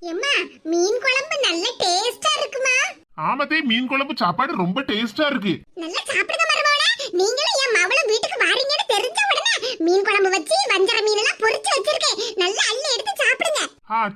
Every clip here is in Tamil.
எம்மா, மீன் குழம்பு நல்ல டேஸ்டா இருக்குமா? ஆமதே, மீன் குழம்பு சாப்பாடு ரொம்ப டேஸ்டா இருக்கு. நல்லா சாப்பிடுங்க மருமகளே. நீங்களும் என் மவளும் வீட்டுக்கு வாரீங்கன்னு தெரிஞ்ச உடனே மீன் குழம்பு வச்சு வஞ்சர மீன் எல்லாம் பொரிச்சு வச்சிருக்கேன். நல்லா அள்ளி எடுத்து சாப்பிடுங்க.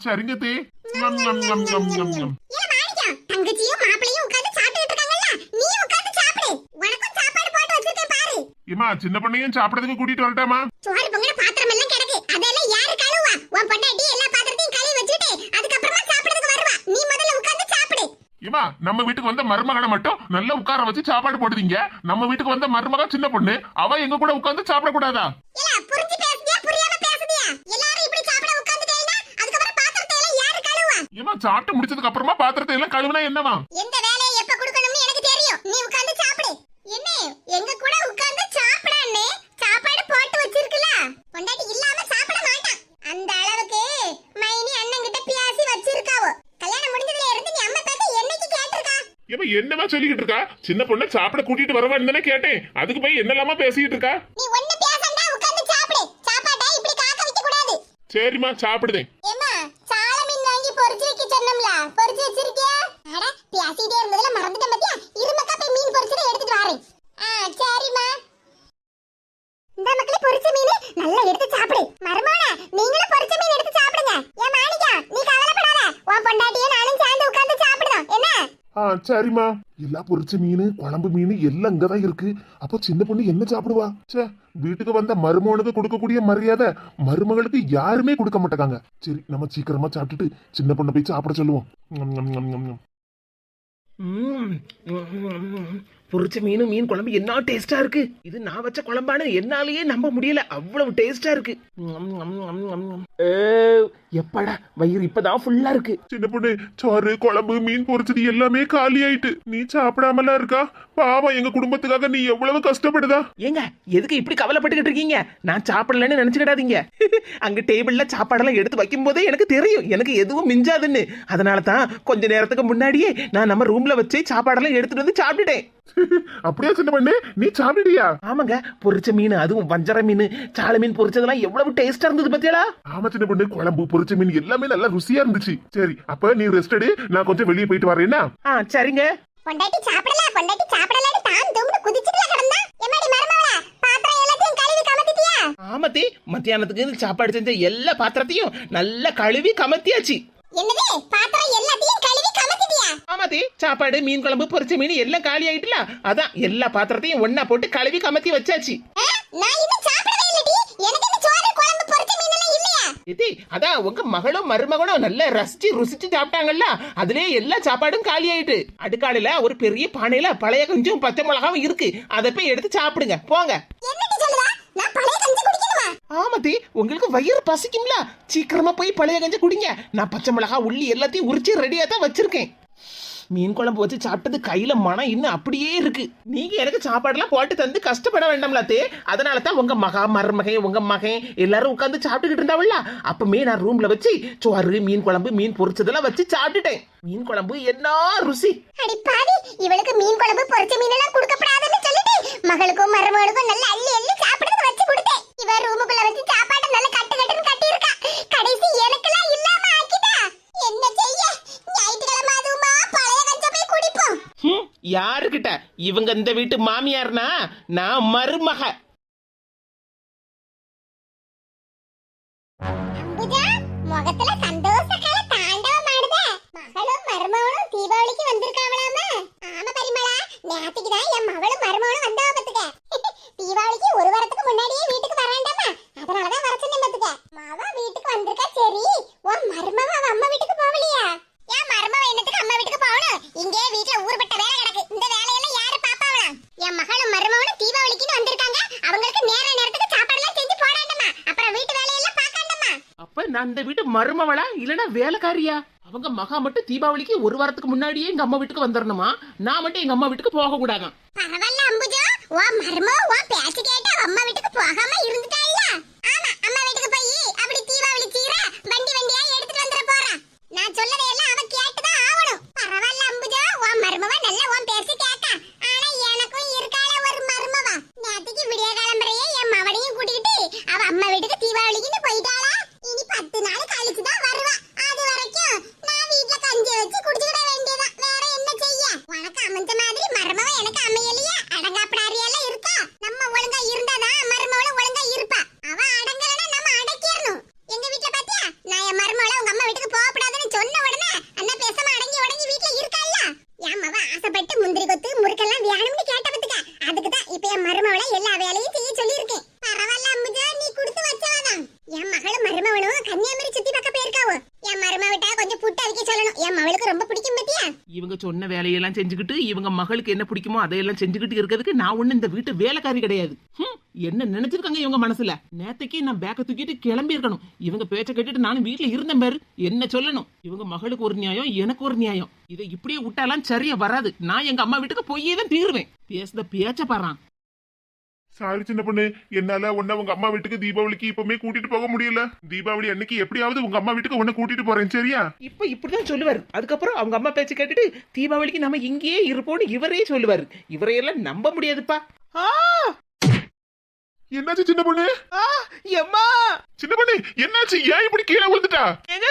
சரிங்க தே. ஞம் ஞம் ஞம் ஞம் ஞம் ஞம். ஏ மாணிக்கம், தங்கச்சியும் மாப்பிளையும் உட்கார்ந்து சாப்பிட்டுட்டு இருக்காங்கல்ல, நீ உட்கார்ந்து சாப்பிடு. உனக்கும் சாப்பாடு போட்டு வச்சிருக்கேன் பாரு. ஏமா, சின்ன பொண்ணையும் சாப்பிடறதுக்கு கூட்டிட்டு வரட்டாமா? சோறு பொங்கன பாத்திரம் எல்லாம் கிடக்கு, அதெல்லாம் யாரு கழுவா? உன் பொண்டாட்டி எல்லா பாத்திரத்தையும் கழுவி வச்சிட்டு அதுக்கப்புறமா சாப்பிடுறதுக்கு வருவா. நீ முதல்ல உட்கார்ந்து சாப்பிடு. ஏமா, நம்ம வீட்டுக்கு வந்த மருமகனை மட்டும் நல்லா உட்கார வச்சு சாப்பாடு போடுதீங்க. நம்ம வீட்டுக்கு வந்த மருமக சின்ன பொண்ணு, அவ எங்க கூட உட்கார்ந்து சாப்பிட கூடாதா? இல்ல, புரிஞ்சு பேசுதியா புரியாம பேசுதியா? எல்லாரும் இப்படி சாப்பிட உட்கார்ந்துட்டேன்னா அதுக்கப்புறம் பாத்திரத்தை எல்லாம் யாரு கழுவா? ஏமா, சாப்பிட்டு முடிச்சதுக்கு அப்புறமா பாத்திரத்தை எல்லாம் கழுவினா என்னவா? எந்த வேலையை எப்ப கொடுக்கணும்னு எனக்கு தெரியும். நீ உட்கார்ந்து சாப்பிடு. என்ன எங்க கூட உட்கார்ந்து சாப்பிடானே சாப்பாடு போட்டு வச்சிருக்கல, பொண்டாட்டி இல்லாம சாப்பிட மாட்டான். அந்த அளவுக்கு மைனி அண்ணன் கிட்ட பேசி வச்சிருக்காவோ. கல்யாணம் முடிஞ்சதுல இருந்து நீ அம்மா பேச என்னைக்கு கேட்டிருக்கா? ஏமா, என்னமா சொல்லிக்கிட்டு இருக்கா? சின்ன பொண்ணை சாப்பிட கூட்டிட்டு வரவான்னு தானே கேட்டேன். அதுக்கு போய் என்னலாமா பேசிக்கிட்டு இருக்கா? நீ ஒண்ணு பேசண்டா, உட்கார்ந்து சாப்பிடு. சாப்பாட்டை இப்படி காக்க வைக்க கூடாது. சரிம்மா, சாப்பிடுதேன். ஏம்மா, சால மீன் வாங்கி பொரிச்சு வைக்க சொன்னோம்ல, பொரிச்சு வச்சிருக்கியா? அட, பேசிட்டே இருந்ததுல மறந்துட்டேன் பாத்தியா? இருமக்கா போய் மீன் பொரிச்சத எடுத்துட்டு வரேன். சரிம்மா. இந்த மக்களே, பொரிச்ச மீன் நல்லா எடுத்து சாப்பிடு. மருமகனே, நீங்களும் பொரிச்ச மீன் எடுத்து சாப்பிடுங்க. ஏன் மாணிக்கா, நீ கவலைப்படாத. உன் பொண்டாட்டியும் நானும் சேர்ந்து உட்கார்ந்து சாப்பிடுறோம். என்ன? சரிம்மா. எல்லா பொரிச்ச மீன், குழம்பு மீன் எல்லாம் இங்கதான் இருக்கு. அப்போ சின்ன பொண்ணு என்ன சாப்பிடுவா? சே, வீட்டுக்கு வந்த மருமகனுக்கு கொடுக்கக்கூடிய மரியாதை மருமகளுக்கு யாருமே கொடுக்க மாட்டாங்க. சரி, நம்ம சீக்கிரமா சாப்பிட்டுட்டு சின்ன பொண்ணை போய் சாப்பிட சொல்லுவோம். ஞம், ஞம், ஞம், ஞம், ஞம். பொரிச்ச மீன் குழம்பு என்ன டேஸ்டா இருக்கு. இது நான் வச்ச குழம்பானு என்னாலேயே நம்ப முடியல, அவ்வளவு டேஸ்டா இருக்கு. எப்படா வயிறு இப்பதான் ஃபுல்லா இருக்கு. சின்ன பொண்ணு, சோறு குழம்பு மீன் பொரிச்சது எல்லாமே காலி ஆயிட்டு. நீ சாப்பிடாமலாம் இருக்கா? பாவம், எங்க குடும்பத்துக்காக நீ எவ்வளவு கஷ்டப்படுதா? ஏங்க, எதுக்கு இப்படி கவலைப்பட்டுக்கிட்டு இருக்கீங்க? நான் சாப்பிடலன்னு நினைச்சுக்கிடாதீங்க. அங்க டேபிள்ல சாப்பாடெல்லாம் எடுத்து வைக்கும் போதே எனக்கு தெரியும் எனக்கு எதுவும் மிஞ்சாதுன்னு. அதனால தான் கொஞ்ச நேரத்துக்கு முன்னாடியே நான் நம்ம ரூம்ல வச்சு சாப்பாடெல்லாம் எடுத்துட்டு வந்து சாப்பிட்டுட்டேன். அப்படியா சின்ன பொண்ணு, நீ சாப்பிட்டியா? ஆமாங்க, பொரிச்ச மீன், அதுவும் வஞ்சர மீன், சால மீன் பொரிச்சதெல்லாம் எவ்வளவு டேஸ்டா இருந்தது பத்தியாளா? ஆமா சின்ன பொண்ணு, குழம்பு பொரிச்ச மீன் எல்லாமே நல்லா ருசியா இருந்துச்சு. சரி, அப்ப நீ ரெஸ்ட் எடு, நான் கொஞ்சம் வெளியே போயிட்டு வரேன்னா. சரிங்க. பொண்டாட்டி சாப்பிடலன்னு தான் தும்னு குதிச்சிட்டு கிடந்தா. எம்மாடி மருமகளே, பாத்திரம் எல்லாத்தையும் கழுவி கமத்திட்டியா? ஆமத்தி, மத்தியானத்துக்கு சாப்பாடு செஞ்ச எல்லா பாத்திரத்தையும் நல்லா கழுவி கமத்தியாச்சு. என்னது, பாத்திரம் எல்லாத்தையும் கழுவி கமத்திட்டியா? ஆமாத்தி, சாப்பாடு மீன் குழம்பு பொரிச்ச மீன் எல்லாம் காலி ஆயிட்டுல, அதான் எல்லா பாத்திரத்தையும் ஒன்னா போட்டு கழுவி கமத்தி வச்சாச்சு. நான் இன்னும் சாப்பிடவே இல்லடி. எனக்கு இந்த சோறு குழம்பு பொரிச்ச மீன் எல்லாம் இல்லையா? இது அதான் உங்க மகளும் மருமகனும் நல்லா ரசிச்சு ருசிச்சு சாப்பிட்டாங்கல்ல, அதுலயே எல்லா சாப்பாடும் காலி ஆயிட்டு. அடுக்காலையில ஒரு பெரிய பானையில பழைய கஞ்சும் பச்சை மிளகாவும் இருக்கு, அதை போய் எடுத்து சாப்பிடுங்க போங்க. என்னடி சொல்லுதா? நான் பழைய கஞ்சி குடிக்கணுமா? ஆமாத்தி, உங்களுக்கு வயிறு பசிக்கும்ல, சீக்கிரமா போய் பழைய கஞ்சி குடிங்க. நான் பச்சை மிளகா உள்ளி எல்லாத்தையும் உரிச்சு ரெடியா தான் வச்சிருக்கேன். மீன் குழம்பு வச்சு சாப்பிட்டது கையில மனம் இன்னும் அப்படியே இருக்கு. நீங்க எனக்கு சாப்பாடுலாம் போட்டு தந்து கஷ்டப்பட வேண்டாம்லாத்தே. அதனால தான் உங்க மகா மருமகன் உங்க மகன் எல்லாரும் உட்காந்து சாப்பிட்டுக்கிட்டு இருந்தாவல்ல, அப்பமே நான் ரூம்ல வச்சு சோறு மீன் குழம்பு மீன் பொரிச்சதெல்லாம் வச்சு சாப்பிட்டுட்டேன். மீன் குழம்பு என்ன ருசி. அடி பாவி, இவளுக்கு மீன் குழம்பு பொரிச்ச மீன் எல்லாம் கொடுக்கப்படாதுன்னு சொல்லிட்டு மகளுக்கும் மருமகளுக்கும் நல்ல அள்ளி அள்ளி சாப்பிடுறது வச்சு கொடுத்தேன். இவ ரூமுக்குள்ள வச்சு சாப்பாட்டை நல்ல கட்டு கட்டுன்னு கட்டி இருக்கா. கடைசி எனக்கெல்லாம் இல்லாம ஆக்கிட்டா. என்ன செய்ய? ஞாயிற்றுக்கிழமை அதுவுமா பழைய கஞ்ச போய் குடிப்போம். யாருக்கிட்ட? இவங்க இந்த வீட்டு மாமியார்னா நான் மருமக. அம்புஜா, முகத்துல சந்தோஷக்கால தாண்டவம் ஆடுதே. மகளும் மருமகளும் தீபாவளிக்கு வந்திருக்காங்களாமா? ஆமா பரிமளா, நேத்துக்கு தான் என் மகளும் மருமகளும் வந்தா பத்துக்க. தீபாவளிக்கு ஒரு வாரத்துக்கு முன்னாடியே வீட்டுக்கு வராண்டாமா, அதனாலதான் வர சொன்னேன் பத்துக்க. மாவா வீட்டுக்கு வந்திருக்கா. சரி, உன் மருமவ அம்மா வீட்டுக்கு போகலையா? ஏன் மருமவ என்னத்துக்கு அம்மா வீட்டுக்கு போகணும்? இங்கே வீட்டுல ஊர்பட்ட வேலை கிடக்கு. இந்த வேலையெல்லாம் யாரு பாப்பாவலாம்? என் மகளும் மருமகளும் தீபாவளிக்குன்னு வந்திருக்காங்க. அவங்களுக்கு நேரத்துக்கு சாப்பாடுலாம் செஞ்சு போடாண்டமா, அப்புறம் வீட்டு வேலையெல்லாம் பாக்காண்டமா. அப்ப நான் இந்த வீட்டு மருமவளா இல்லனா வேலைக்காரியா? அவங்க மகா மட்டும் தீபாவளிக்கு ஒரு வாரத்துக்கு முன்னாடியே எங்க அம்மா வீட்டுக்கு வந்துடணுமா? நான் மட்டும் எங்க அம்மா வீட்டுக்கு போக கூடாதான். பரவாயில்ல அம்புஜா, உன் மருமவ உன் பேச்சு கேட்டு அம்மா வீட்டுக்கு போகாம இருந்துட்டா இல்ல? ஆமா, அம்மா வீட்டுக்கு போய் அப்படி தீபாவளி சீர வண்டியா எடுத்துட்டு வந்துட போறா. நான் சொல்லதையெல்லாம் அவ கேட்டுதான் ஆகணும். பரவாயில்ல அம்புஜா, உன் மருமவ நல்ல உன் பேச்சு கேட்டா. ஆனா எனக்கும் இருக்காள ஒரு மருமவ. நேத்துக்கு விடிய காலம்பறையே என் மவனையும் கூட்டிக்கிட்டு அவ அம்மா வீட்டுக்கு தீபாவளிக்குன்னு போயிட்டாளா. இனி 10 நாள் கழிச்சுதான் வருவா. அது வரைக்கும் வீட்டுக்கு போகக்கூடாதுன்னு சொன்ன உடனே அண்ணா பேசாம அடங்கி வீட்டுல இருக்கால்ல. என் மவ ஆசைப்பட்டு முந்திரி கொத்து முறுக்கெல்லாம் வேணும்னு கேட்டதுக்கு அதுக்கு தான் இப்ப என் மருமவளை எல்லா வேலையும் செய்ய சொல்லியிருக்கேன். பரவாயில்ல அம்புஜா, நீ கொடுத்து வச்சவதான். என் மகளும் மருமவனும் கன்னியாகுமரி சுத்தி பக்கம் போயிருக்காவோ. என் மருமவிட்டா கொஞ்சம் புட்டு அவிக்க சொல்லணும். என் மகளுக்கு ரொம்ப பிடிக்கும் பத்தியா. இவங்க சொன்ன வேலையெல்லாம் செஞ்சுக்கிட்டு இவங்க மகளுக்கு என்ன பிடிக்குமோ அதையெல்லாம் செஞ்சுக்கிட்டு இருக்கிறதுக்கு நான் ஒண்ணு இந்த வீட்டு வேலைக்காரி கிடையாது. என்ன நினைச்சிருக்காங்க இவங்க மனசுல? நேத்தைக்கு நான் பேக்க தூக்கிட்டு கிளம்பி இருக்கணும். இவங்க பேச்ச கேட்டுட்டு நானும் வீட்டுல இருந்தேன் பாரு. என்ன சொல்லணும்? இவங்க மகளுக்கு ஒரு நியாயம், எனக்கு ஒரு நியாயம். இதை இப்படியே விட்டாலாம் சரியா வராது. நான் எங்க அம்மா வீட்டுக்கு போயே தான் தீருவேன். பேசுத பேச்ச பாறான். சாரி சின்ன பொண்ணு, என்னால உன்ன உங்க அம்மா வீட்டுக்கு தீபாவளிக்கு இப்பவுமே கூட்டிட்டு போக முடியல. தீபாவளி அன்னைக்கு எப்படியாவது உங்க அம்மா வீட்டுக்கு உன்ன கூட்டிட்டு போறேன், சரியா? இப்ப இப்படிதான் சொல்லுவாரு. அதுக்கப்புறம் அவங்க அம்மா பேச்சு கேட்டுட்டு தீபாவளிக்கு நம்ம இங்கேயே இருப்போம்னு இவரே சொல்லுவாரு. இவரையெல்லாம் நம்ப முடியாதுப்பா. என்னாச்சு சின்ன பொண்ணு? எம்மா சின்ன பொண்ணு என்னாச்சு? ஏன் இப்படி கீழே விழுந்துட்டா? ஏங்க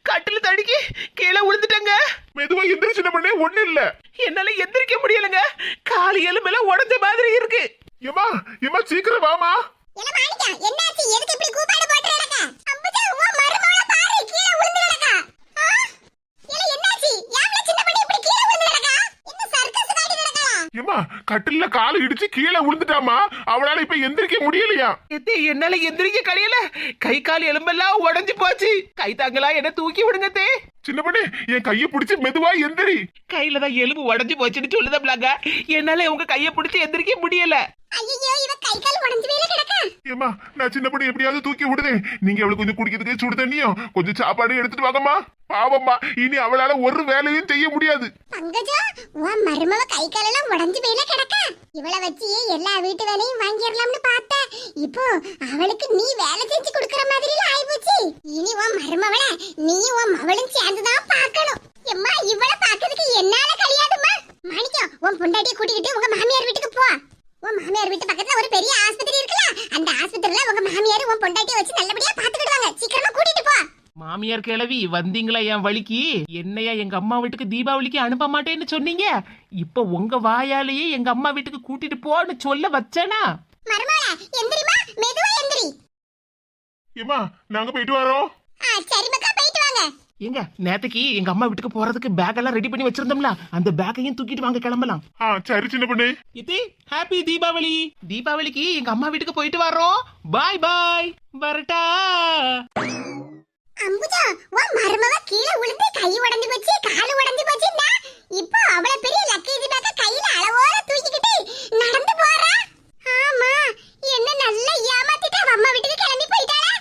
கட்டில தடுக்கி கீழே விழுந்துட்டேங்க. மெதுவா எந்திரி சின்ன பொண்ணு, ஒண்ணு இல்ல. என்னால எந்திரிக்க முடியலங்க. காலு எலும்பெல்லாம் உடைஞ்ச மாதிரி இருக்கு. ஏமா ஏமா சீக்கிரம் வாமா. எல மாணிக்கா, என்னாச்சு? எதுக்கு இப்படி கூப்பாடு போட்டு இருக்க? அம்புஜா, உன் மருமவள பாரு, கீழ விழுந்து கிடக்கா. எல என்னாச்சு? யாவல சின்ன பண்ணி இப்படி கீழ விழுந்து கிடக்கா? என்ன சர்க்கஸ் காடி கிடக்கா? ஏமா கட்டில்ல கால் இடிச்சு கீழே விழுந்துட்டாமா. அவளால இப்ப எந்திரிக்க முடியலையா? என்னால எந்திரிக்க கடையில கை கால் எலும்பெல்லாம் உடைஞ்சு போச்சு. கை தாங்களா என்ன தூக்கி விடுங்க தே. சின்ன பொண்ணு என் கைய பிடிச்சு மெதுவா எந்திரி. கையில தான் எலும்பு உடைஞ்சு போச்சுன்னு சொல்லுதா. என்னால உங்க கைய பிடிச்சு எந்திரிக்க முடியல. ஐயோ, இவ கை கால் உடைஞ்சு வேல கிடக்கா. ஏமா நான் சின்ன பொண்ணு எப்படியாவது தூக்கி விடுதேன். நீங்க அவளுக்கு கொஞ்சம் குடிக்கிறதுக்கு சுடு தண்ணியும் கொஞ்சம் சாப்பாடு எடுத்துட்டு வாங்கம்மா. பாவம்மா, இனி அவளால ஒரு வேலையும் செய்ய முடியாது. பங்கஜா, உன் மருமவ கை கால் எல்லாம் உடைஞ்சு வேல கிடக்கா. இவள வச்சு எல்லா வீட்டு வேலையும் வாங்கிரலாம்னு பார்த்தா இப்போ அவளுக்கு நீ வேலை செஞ்சு கொடுக்கற மாதிரி ஆயிப்போச்சு. இனி உன் மருமவள நீ உன் மவளும் சேர்ந்துதான் பார்க்கணும். எம்மா, இவள பார்க்கிறதுக்கு என்னால கழியாதும்மா. மாணிக்கம், உன் பொண்டாட்டியை கூட்டிக்கிட்டு உங்க மாமியார் வீட்டுக்கு போ. உன் மாமியார் வீட்டு பக்கத்துல ஒரு பெரிய ஆஸ்பத்திரி இருக்குல்ல, அந்த ஆஸ்பத்திரியில உங்க மாமியார் உன் பொண்டாட்டியை வச்சு நல்லபடியா பாத்துக்கிடுவாங்க. சீக்கிரமா கூட்டிட்டு போ. மாமியார் கிழவி வந்தீங்களா என் வழிக்கு? என்னையா எங்க அம்மா வீட்டுக்கு தீபாவளிக்கு அனுப்ப மாட்டேன்னு சொன்னீங்க. இப்ப உங்க வாயாலேயே எங்க அம்மா வீட்டுக்கு கூட்டிட்டு போன்னு சொல்ல வச்சேனா? மருமவளே, எந்திரிமா, மெதுவா எந்திரி. ஏமா நாங்க போயிட்டு வரோம். சரி மக்கா, போயிட்டு வாங்க. எங்க நேத்துக்கு எங்க அம்மா வீட்டுக்கு போறதுக்கு பேக் எல்லாம் ரெடி பண்ணி வச்சிருந்தோம்ல, அந்த பேக்கையும் தூக்கிட்டு வாங்க கிளம்பலாம். சரி சின்ன பொண்ணு. இது ஹாப்பி தீபாவளி. தீபாவளிக்கு எங்க அம்மா வீட்டுக்கு போயிட்டு வரோம். பாய் பாய். வரட்டா. அம்புஜா, உன் மருமவ கீழே விழுந்து கை உடைஞ்சு போச்சு, கால் உடைஞ்சு போச்சுன்னா இப்போ அவள பெரிய லக்கேஜ் பேக்க கையில அளவோட தூக்கிக்கிட்டு நடந்து போறா. ஆமா, என்ன நல்லா ஏமாத்திட்டு அவ அம்மா வீட்டுக்கு கிளம்பி போயிட்டாளா?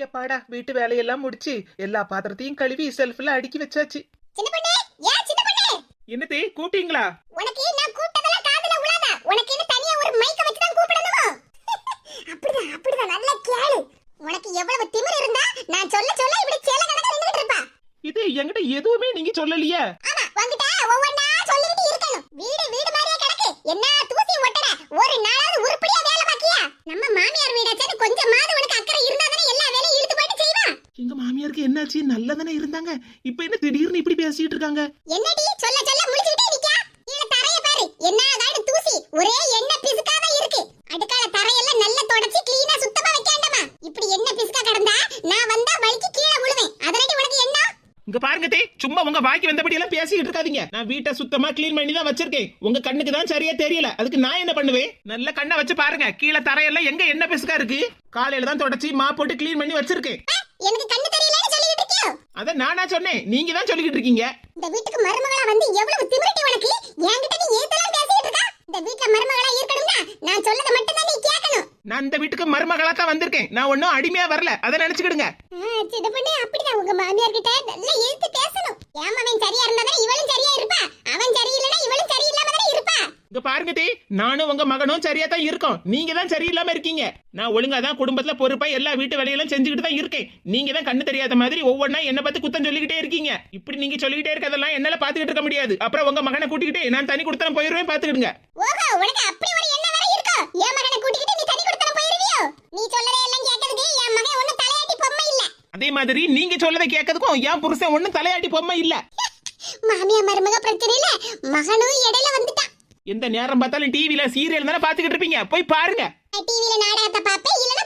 எப்பாடா வீட்டு வேலையெல்லாம் முடிச்சு எல்லா பாத்திரத்தையும் கழுவி செல்ஃப்ல அடுக்கி வச்சாச்சு. சின்ன பொண்ணே, சின்ன பொண்ணே, என்னதே கூப்பிட்டீங்களா? உனக்கு நான் கூப்பிட்டதெல்லாம் காதுல விழாத. உனக்கு என்ன தனியா ஒரு மைக்க வச்சு தான் கூப்பிடணுமோ? அப்படிதான் நல்லா கேளு. உனக்கு எவ்வளவு திமிரு இருந்தா நான் சொல்ல சொல்ல இப்படி சேல கணக்கா நின்னுட்டு இருப்பா. இது என்கிட்ட எதுவுமே நீங்க சொல்லலையே. ஆமா, உன்கிட்ட ஒவ்வொண்ணா சொல்லிட்டு இருக்கணும். வீடு மாதிரியே கிடக்கு. என்ன தூசி ஒட்டட, ஒரு நாளாவது உருப்படியா வேலை பாக்கியா? நம்ம மாமியார் வீடாச்சே, கொஞ்சமாவது உனக்கு அக்கறை இருந்தா தானே எல்லா வேலையும் இழுத்து போயிட்டு செய்வா. எங்க மாமியாருக்கு என்னாச்சு? நல்லதானே இருந்தாங்க, இப்ப என்ன திடீர்னு இப்படி பேசிட்டு இருக்காங்க? என்னடி சொல்ல சொல்ல முழிச்சிட்டே நிக்கா? கீழ தரைய பாரு, என்ன காடு தூசி, ஒரே எண்ணெய் பிசுக்காத இருக்கு. அடுக்கால தரையெல்லாம் நல்லா தொடச்சி க்ளீனா சுத்தமா வைக்காண்டமா. இப்படி எண்ணெய் பிசுக்கா கடந்தா நான் வந்தா வலிக்கு கீழ விழுவேன். அதனால உனக்கு என்ன? இங்க பாருங்க தே, சும்மா உங்க வாய்க்கு வந்தபடி எல்லாம் பேசிட்டு இருக்காதீங்க. நான் வீட்டை சுத்தமா கிளீன் பண்ணி தான் வச்சிருக்கேன். உங்க கண்ணுக்கு தான் சரியா தெரியல, அதுக்கு நான் என்ன பண்ணுவேன்? நல்ல கண்ணை வச்சு பாருங்க. கீழே தரையெல்லாம் எங்க என்ன பிசுக்கா இருக்கு. காலையில தான் தொடச்சி மா போட்டு கிளீன் பண்ணி வச்சிருக்கேன். எனக்கு கண்ணு தெரியலன்னு சொல்லிட்டு இருக்கியோ? அத நானா சொன்னேன், நீங்க தான் சொல்லிட்டு இருக்கீங்க. இந்த வீட்டுக்கு மருமகளா வந்து எவ்வளவு திமிருட்டி உனக்கு? என்கிட்ட நீ ஏத்தலாம் பேசிட்டு இருக்க? இந்த வீட்ல மருமகளா இருக்கணும்னா நான் சொல்லத மட்டும் தான் நீ கேட்கணும். நான் இந்த வீட்டுக்கு மருமகளா தான் வந்திருக்கேன். நான் ஒன்னும் அடிமையா வரல, அத நினைச்சுக்கிடுங்க. சின்ன பொண்ணு, அப்படிதான் உங்க மாமியார் கிட்ட நல்லா எழுத்து பேசணும். அவன் சரியா இருந்தா இவளும் சரியா இருப்பா, அவன் சரியில்லைன்னா இவளும் சரியில்லாம தானே இருப்பா. இங்க பாருங்க தே, நானும் உங்க மகனும் சரியா தான் இருக்கோம். நீங்க தான் சரியில்லாம இருக்கீங்க. நான் ஒழுங்கா தான் குடும்பத்துல பொறுப்பா எல்லா வீட்டு வேலையெல்லாம் செஞ்சுக்கிட்டு தான் இருக்கேன். நீங்க தான் கண்ணு தெரியாத மாதிரி ஒவ்வொன்னா என்ன பார்த்து குத்தம் சொல்லிக்கிட்டே இருக்கீங்க. இப்படி நீங்க சொல்லிக்கிட்டே இருக்கதெல்லாம் என்னால பாத்துக்கிட்டு இருக்க முடியாது. அப்புறம் உங்க மகனை கூட்டிக்கிட்டு நான் தனி கொடுத்தா போயிருவேன், பாத்துக்கிடுங்க. ஓஹோ, உனக்கு அப்படி ஒரு எண்ணம் வேற இருக்கோ? என் மகனை கூட்டிக்கிட்டு நீ தனி கொடுத்தா போயிருவியோ? நீ சொல்லறே எல்லாம் கேட்கிறதுக்கு என் மகன் ஒண்ணும் தலையாட்டி பொம்மை இல்ல. அதே மாதிரி நீங்க சொல்லதை கேட்கறதுக்கும் என் புருஷன் ஒண்ணும் தலையாட்டி பொம்மை இல்ல. மாமியா மருமக பிரச்சனை இல்ல, மகனும் இடையில வந்துட்டான். எந்த நேரம் பார்த்தாலும் டிவில சீரியல் தானே பாத்துக்கிட்டு இருப்பீங்க, போய் பாருங்க. டிவில நாடகத்தை பாப்பேன், இல்லனா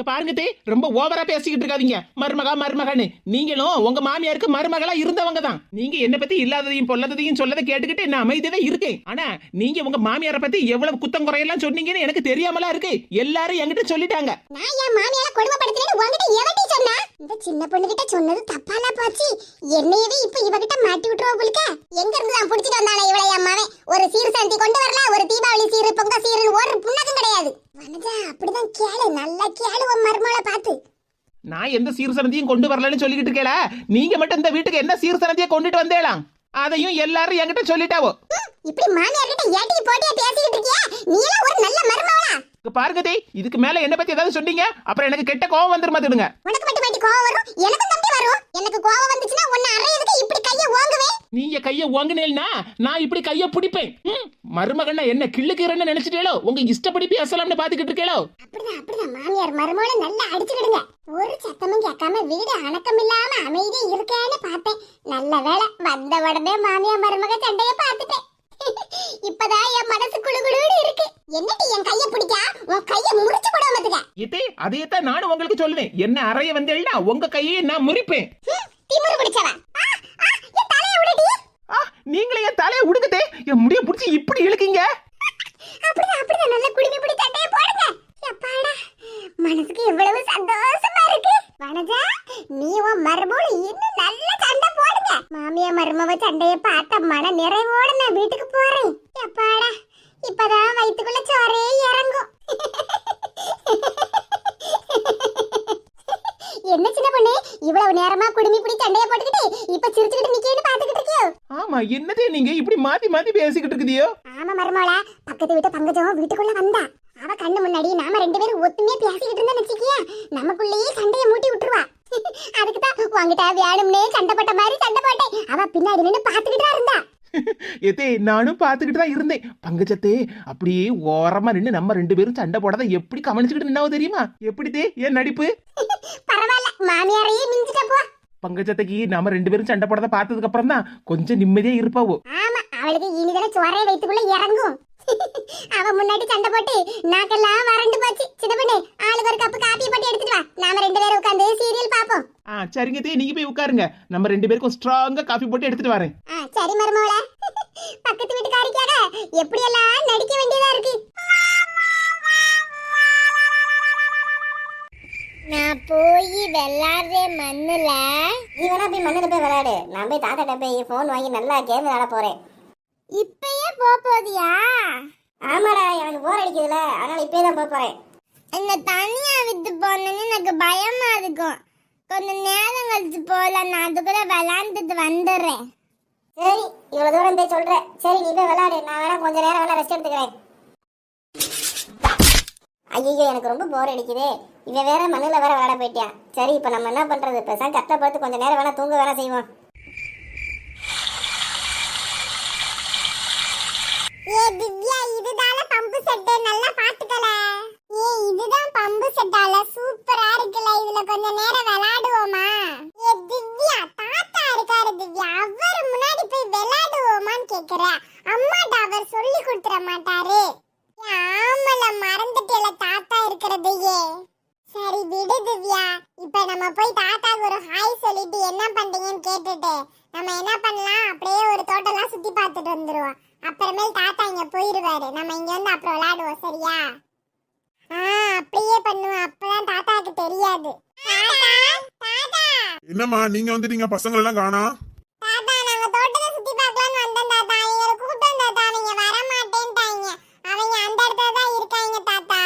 பாருங்க தே, ரொம்ப ஓவரா பேசிக்கிட்டு இருக்காதீங்க. மருமகான்னு நீங்களும் உங்க மாமியாருக்கு மருமகளா இருந்தவங்க தான். நீங்க என்ன பத்தி இல்லாததையும் பொல்லாததையும் சொல்லதை கேட்டுக்கிட்டு நான் அமைதியா இருக்கேன். ஆனா நீங்க உங்க மாமியாரை பத்தி எவ்வளவு குத்தம் குறையெல்லாம் சொன்னீங்கன்னு எனக்கு தெரியாமலா இருக்கு. எல்லாரும் என்கிட்ட சொல்லிட்டாங்க. நான் என் மாமியார கொடுமைப்படுத்துறேன்னு உன்கிட்ட எவன்டி சொன்னா? இந்த சின்ன பொண்ணு கிட்ட சொன்னது தப்பால போச்சு. என்னையவே இப்ப இவகிட்ட மாட்டி விட்டுருவா போலுக்க. எங்க இருந்து தான் புடிச்சிட்டு வந்தானே இவளை அம்மாவே. ஒரு சீர் சந்தி கொண்டு வரல, ஒரு தீபாவளி சீர் பொங்க சீர்னு ஒரு புண்ணகம் கிடையாது. வனஜா அப்படிதான் கேளு, நல்லா கேளு உன் மருமகளை பார்த்து. நான் எந்த சீர்சனத்தையும் கொண்டு வரலன்னு சொல்லிக்கிட்டு இருக்கேல, நீங்க மட்டும் இந்த வீட்டுக்கு என்ன சீர்சனத்தையும் கொண்டுட்டு வந்தேலாம், அதையும் எல்லாரும் என்கிட்ட சொல்லிட்டாவோ. இப்படி மாமியார் கிட்ட ஏட்டி போட்டியா பேசிக்கிட்டு இருக்கியா? நீ எல்லாம் ஒரு நல்ல மருமகளா? பாருங்க தே, இதுக்கு மேல என்ன பத்தி ஏதாவது சொன்னீங்க அப்புறம் எனக்கு கெட்ட கோவம் வந்துருமா தெரியுங்க. உனக்கு மட்டும் மட்டும் கோவம் வரும், எனக்கு தம்பி வரும். எனக்கு கோவம் வந்துச்சுன்னா உன்னை அறையதுக்கு இப்படி கையை ஓங்குவேன். நீங்க கைய ஓங்குனேல்னா நான் இப்படி கைய பிடிப்பேன். மருமகன்னா என்ன கிள்ளுக்கிறேன்னு நினைச்சிட்டேலோ, உங்க இஷ்டப்படி பேசலாம்னு பாத்துக்கிட்டு இருக்கேலோ. அப்படிதான் மாமியார் மருமகளை நல்லா அடிச்சுக்கிடுங்க. ஒரு சத்தமும் கேட்காம வீடு அணக்கம் இல்லாம அமைதி இருக்கேன்னு பார்த்தேன். நல்ல வேளை வந்த உடனே மாமியார் மருமக சண்டைய பார்த்துட்டேன். இப்பதான் என் மனசு குளுகுளுன்னு இருக்கு. என்னடி என் கைய பிடிக்கா? உன் கைய முறிச்சு போடாமத்துக்க. இதே அதையத்தான் நானும் உங்களுக்கு சொல்லுவேன். என்ன அறைய வந்தேன்னா உங்க கையை நான் முறிப்பேன். திமிரு பிடிச்சவ. என் தலைய விடுடி. நீங்களே என் தலையை உடுக்கதே, என் முடிய பிடிச்சி இப்படி இழுக்கீங்க. அப்படிதான் நல்ல குடுமி பிடி சண்டைய போடுங்க. அப்பாடா, மனசுக்கு எவ்வளவு சந்தோஷமா இருக்கு. வனஜா, நீ உன் மருமோள இன்னும் நல்ல சண்டை போடுங்க. மாமியா மருமவ சண்டைய பார்த்த மன நிறைவோட நான் வீட்டுக்கு போறேன். அப்பாடா, இப்பதான் வயித்துக்குள்ள சோறே இறங்கும். என்ன சின்ன பொண்ணு, இவ்வளவு நேரமா குடுமி பிடி சண்டைய போட்டுக்கிட்டு இப்ப சிரிச்சுக்கிட்டு நிக்கேன்னு பாத்துக்கிட்டு இருக்கியோ? ஆமா, என்னதே நீங்க இப்படி மாத்தி மாத்தி பேசிக்கிட்டு இருக்குதியோ? ஆமா மருமோள, பக்கத்து வீட்டு பங்கஜம் வீட்டுக்குள்ள வந்தா. அவ கண்ணு முன்னாடி நாம ரெண்டு பேரும் ஒத்துமையா பேசிக்கிட்டு இருந்தா நினைச்சிக்கியா, நமக்குள்ளேயே சண்டைய மூட்டி விட்டுருவா. அதுக்குதான் உங்ககிட்ட வேணும்னே சண்டை போட்ட மாதிரி சண்டை போட்டேன். அவ பின்னாடி நின்று பாத்துக்கிட்டா இருந்தா. எதே நானும் பாத்துக்கிட்டு தான் இருந்தேன். பங்கஜத்தே அப்படியே ஓரமா நின்று நம்ம ரெண்டு பேரும் சண்டை போடாத எப்படி கவனிச்சுக்கிட்டு நின்னாவோ தெரியுமா? எப்படிதே என் நடிப்பு? பரவாயில்ல, மாமியாரையே மிஞ்சிட்ட போ. பங்கஜத்தைக்கு நாம ரெண்டு பேரும் சண்டை போடாத பார்த்ததுக்கு அப்புறம் தான் கொஞ்சம் நிம்மதியா இருப்பாவோ. ஆமா, அவளுக்கு இனிதான சோறே வயித்துக்குள்ள இறங்கும். அவ முன்னாடி சண்டை போட்டு நாக்கெல்லாம் வறண்டு போச்சு. சின்னப்பண்ணே, ஆளுக்கு ஒரு கப்பு காப்பி போட்டு எடுத்துட்டு வா. நாம ரெண்டு பேரும் உட்கார்ந்து சீரியல் பாப்போம். சரிங்க தே, நீங்க போய் உட்காருங்க. நம்ம ரெண்டு பேருக்கும் ஸ்ட்ராங்கா காஃபி போட்டு எடுத்துட்டு வரேன். சரி மருமகளே. பக்கத்து வீட்டுக்காரிக்காக எப்படி எல்லாம் நடிக்க வேண்டியதா இருக்கு. நான் போய் விளையாடுறேன் மண்ணுல. நீ வேணா போய் மண்ணுல போய் விளையாடு. நான் போய் தாத்தாட்ட போய் போன் வாங்கி நல்லா கேம் விளையாட போறேன். இப்பயே போதியா? ஆமாடா, எனக்கு போர் அடிக்குதுல, அதனால இப்பயே தான் போறேன். என்ன தனியா விட்டு போனேன்னு எனக்கு பயமா இருக்கும். கொஞ்சம் நேரம் கழிச்சு போல, நான் அதுக்குள்ள விளையாண்டுட்டு வந்துடுறேன். சரி, இவ்வளவு தூரம் போய் சொல்றேன். சரி, நீ போய் விளையாடு. நான் வேணா கொஞ்ச நேரம் வேணா ரெஸ்ட் எடுத்துக்கிறேன். ஐயோ, எனக்கு ரொம்ப போர் அடிக்குது. இவன் வேற மண்ணுல வேற விளையாட போயிட்டான். சரி, இப்ப நம்ம என்ன பண்றது? பேசாம கஷ்டப்பட்டு கொஞ்ச நேரம் வேணா தூங்க வேணா செய்வோம். திவ்யா, இதுதான பம்பு செட், நல்லா பாத்துக்கல. இதுதான் பம்பு செட்டால சூப்பரா இருக்குல. இதுல கொஞ்ச நேரம் விளையாடுவோமா? திவ்யா, தாத்தா இருக்காரு திவ்யா, அவர் முன்னாடி போய் விளையாடுவோமான்னு கேக்குற. அம்மாட்ட அவர் சொல்லி கொடுத்துற மாட்டாரு. ஆமல, மறந்துட்டேல தாத்தா இருக்கிறதையே. சரி விடு திவ்யா, இப்ப நம்ம போய் தாத்தாக்கு ஒரு ஹாய் சொல்லிட்டு என்ன பண்றீங்கன்னு கேட்டுட்டு நம்ம என்ன பண்ணலாம், அப்படியே ஒரு தோட்டம்லாம் சுத்தி பார்த்துட்டு வந்துருவோம். அப்புறமேல் தாத்தா இங்க போயிருவாரு, நம்ம இங்க வந்து அப்புறம் விளையாடுவோம். சரியா? அப்படியே பண்ணுவோம். அப்பதான் தாத்தாக்கு தெரியாது. என்னம்மா நீங்க வந்துட்டீங்க, பசங்க எல்லாம் காணோம். தாத்தா, நாங்க தோட்டத்தை சுத்தி பார்க்கலாம்னு வந்தோம் தாத்தா. எங்களை கூப்பிட்டோம் தாத்தா, அவங்க வர மாட்டேன்ட்டாங்க. அவங்க அந்த இடத்துல தான் இருக்காங்க தாத்தா.